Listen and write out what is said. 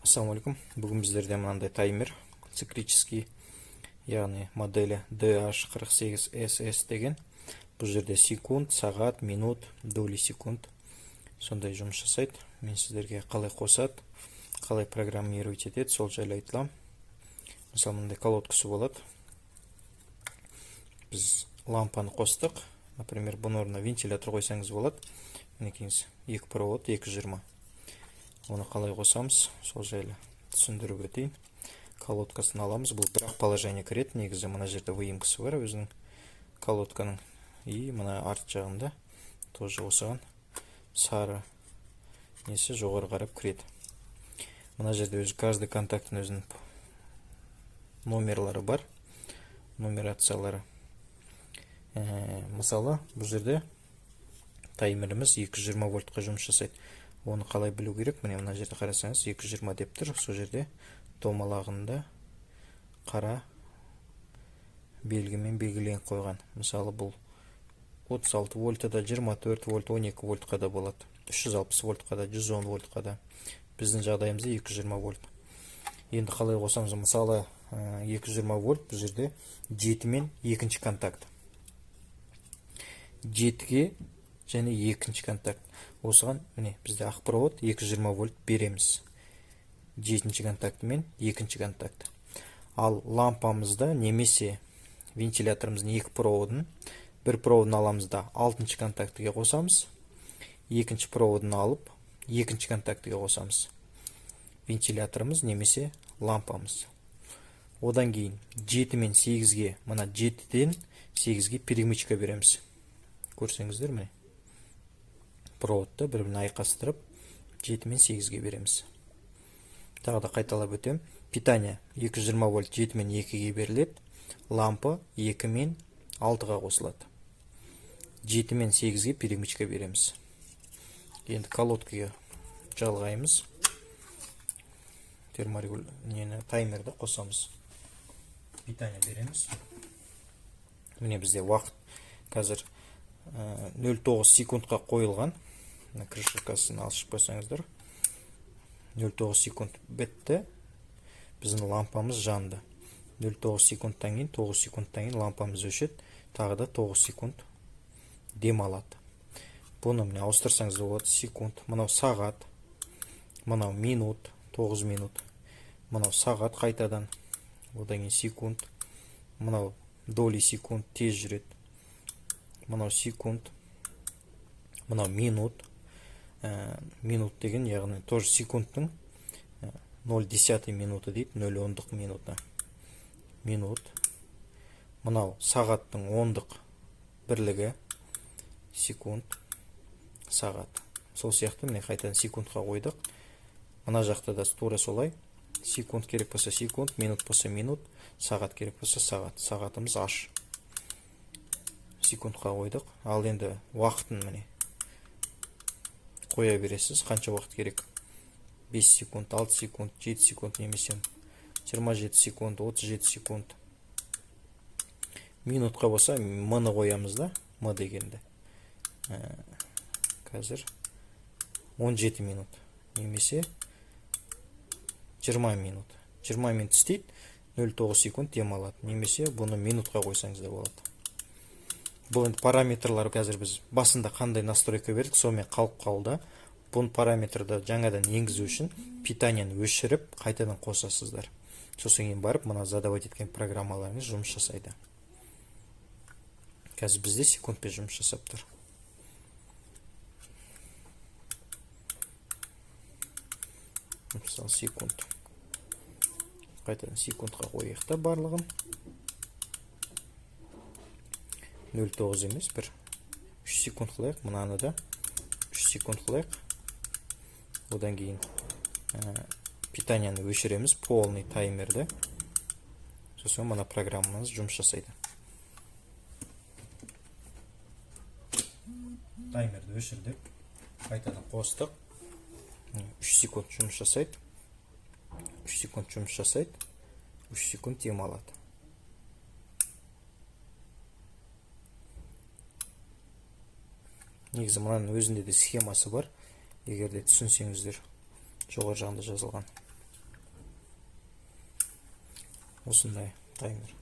Ассалаумалейкум. Бүгін біздерде мынандай таймер циклический, яғни моделі DH48SS деген. Бұл жерде секунд, сағат, минут, доли секунд сондай жұмыс жасайды. Мен сіздерге қалай қосады, қалай программировать етеді, сол жайлы айтылам. Мысалы, мынандай колодкасы болады. Біз лампаны қостық. Например, бұның орнына вентилятор қойсаңыз болады. Мінекейіңіз, 2 провод, 220. Оны қалай қосамыз, сол жайлы түсіндіріп өтейін. Колодкасын аламыз. Бұл бірақ положение кіреді. Негізі мына жерде выемкасы бар өзінің колодканың. И мына арт жағында тоже осыған сары несі жоғары қарап кіреді. Мына жерде өзі каждый контакттың өзінің номерлары бар. Нумерациялары. Мысалы, бұл жерде таймеріміз 220 вольтқа жұмыс жасайды. Оны қалай білу керек? Міне мына жерде қарасаңыз 220 деп тұр. Сол жерде домалағында қара белгімен белгіленіп қойған. Мысалы, бұл 36 вольтада, 24 вольт, 12 вольтқа да болады. 360 вольтқа да, 110 вольтқа да. Біздің жағдайымызда 220 вольт. Енді қалай қосамыз? Мысалы, 220 вольт бұл жерде 7 мен екінші контакт. 7-ге және екінші контакт. Осыған міне бізде ақ провод 220 вольт береміз. 7-ші контакт мен 2-ші контакт. Ал лампамызда немесе вентиляторымыздың 2 проводын, бір проводын аламыз да 6-ші контактіге қосамыз. 2-ші проводын алып 2-ші контактіге қосамыз. Вентиляторымыз немесе лампамыз. Одан кейін 7 мен 8-ге, мына 7-ден 8-ге перемычка береміз. Көрсеңіздер міне. Проводты бір-бірін айқастырып 7 мен 8-ге береміз. Тағы да қайталап өтем. Питание 220 вольт 7 мен 2-ге беріледі. Лампа 2 мен 6-ға қосылады. 7 мен 8-ге перемычка береміз. Енді колодкаға жалғаймыз. Таймерді қосамыз. Питание береміз. Міне бізде уақыт қазір 0,9 секундқа қойылған. Крышкасын ашып қойсаңыздар. 0,9 секунд бітті. Біздің лампамыз жанды. 0,9 секундтан кейін, 9 секундтан кейін лампамыз өшеді. Тағы да 9 секунд дем алады. Бұны міне ауыстырсаңыз болады. Секунд. Мынау сағат. Мынау минут. 9 минут. Мынау сағат қайтадан. Одан кейін секунд. Мынау доли секунд тез жүреді. Мынау секунд. Мынау минут. Минут деген, яғни тоже секундтың 0,10 минуты дейді. 0,10 минуты. Минут. Мынау сағаттың 10-дық бірлігі. Секунд. Сағат. Сол сияқты міне қайтадан секундқа қойдық. Мына жақта да тура солай. Секунд керек болса секунд, минут болса минут, сағат керек болса сағат. Сағатымыз аш. Секундқа қойдық. Ал енді уақытын міне қоя бересіз. Қанша уақыт керек? 5 секунд, 6 секунд, 7 секунд немесе 27 секунд, 37 секунд. Минутқа болса мыны қоямыз да, мы дегенді. Қазір 17 минут немесе 20 минут. 20 минут істейді, 0,9 секунд дем алады. Немесе бұны минутқа қойсаңыз да болады. Бұл енді параметрлар қазір біз басында қандай настройка бердік, сонымен қалып қалды. Бұны параметрді жаңадан енгізу үшін питаниені өшіріп, қайтадан қосасыздар. Сосын кейін барып, мына задавать еткен программаларыңыз жұмыс жасайды. Қазір бізде секундпен жұмыс жасап тұр. Мысалы, секунд. Қайтадан секундқа қойықта барлығын. 0,9 емес, бір 3 секунд қылайық. Мұнаны да 3 секунд қылайық. Одан кейін питанияны өшіреміз, полный таймерді. Сосын мұна программамыз жұмыс жасайды. Таймерді өшірдік. Қайтадан қостық. 3 секунд жұмыс жасайды. 3 секунд жұмыс жасайды. 3 секунд дем алады. Негізі мұнаның өзінде де схемасы бар. Егер де түсінсеңіздер, жоғары жағында жазылған. осындай таймер.